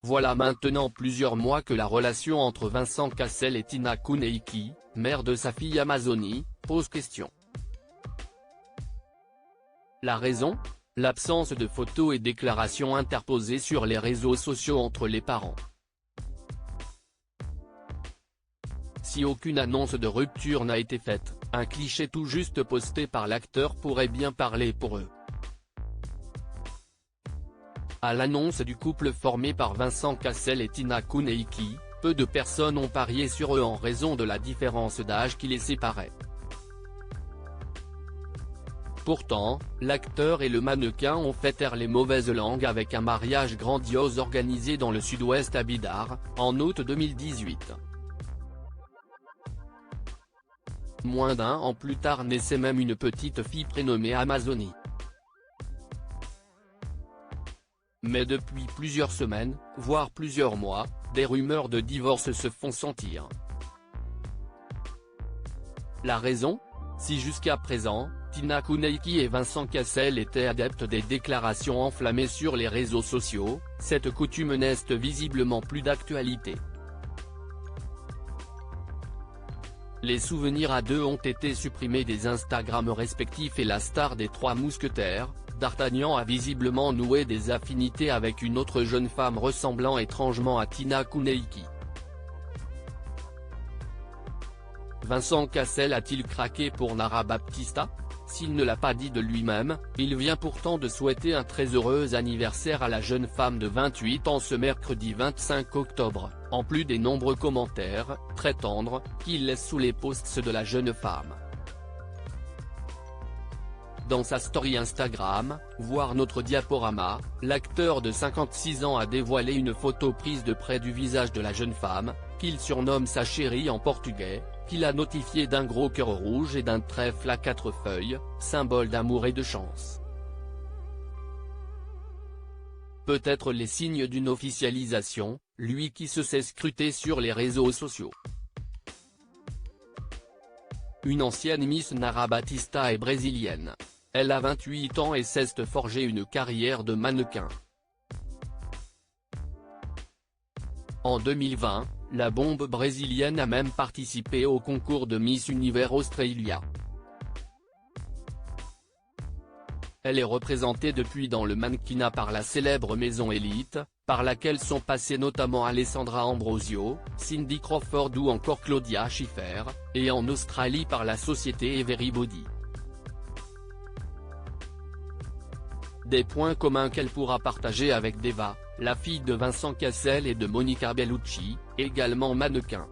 Voilà maintenant plusieurs mois que la relation entre Vincent Cassel et Tina Kuneiki, mère de sa fille Amazonie, pose question. La raison ? L'absence de photos et déclarations interposées sur les réseaux sociaux entre les parents. Si aucune annonce de rupture n'a été faite, un cliché tout juste posté par l'acteur pourrait bien parler pour eux. À l'annonce du couple formé par Vincent Cassel et Tina Kuneiki, peu de personnes ont parié sur eux en raison de la différence d'âge qui les séparait. Pourtant, l'acteur et le mannequin ont fait taire les mauvaises langues avec un mariage grandiose organisé dans le sud-ouest à Bidar, en août 2018. Moins d'un an plus tard naissait même une petite fille prénommée Amazonie. Mais depuis plusieurs semaines, voire plusieurs mois, des rumeurs de divorce se font sentir. La raison ? Si jusqu'à présent, Tina Kuneiki et Vincent Cassel étaient adeptes des déclarations enflammées sur les réseaux sociaux, cette coutume n'est visiblement plus d'actualité. Les souvenirs à deux ont été supprimés des Instagrams respectifs et la star des Trois Mousquetaires, D'Artagnan a visiblement noué des affinités avec une autre jeune femme ressemblant étrangement à Tina Kuneiki. Vincent Cassel a-t-il craqué pour Nara Baptista ? S'il ne l'a pas dit de lui-même, il vient pourtant de souhaiter un très heureux anniversaire à la jeune femme de 28 ans ce mercredi 25 octobre, en plus des nombreux commentaires, très tendres, qu'il laisse sous les posts de la jeune femme. Dans sa story Instagram, voir notre diaporama, l'acteur de 56 ans a dévoilé une photo prise de près du visage de la jeune femme, qu'il surnomme sa chérie en portugais, qu'il a notifié d'un gros cœur rouge et d'un trèfle à 4 feuilles, symbole d'amour et de chance. Peut-être les signes d'une officialisation, lui qui se sait scruter sur les réseaux sociaux. Une ancienne Miss Nara Baptista est brésilienne. Elle a 28 ans et s'est forgé une carrière de mannequin. En 2020, la bombe brésilienne a même participé au concours de Miss Univers Australia. Elle est représentée depuis dans le mannequinat par la célèbre maison Elite, par laquelle sont passées notamment Alessandra Ambrosio, Cindy Crawford ou encore Claudia Schiffer, et en Australie par la société Everybody. Des points communs qu'elle pourra partager avec Deva, la fille de Vincent Cassel et de Monica Bellucci, également mannequin.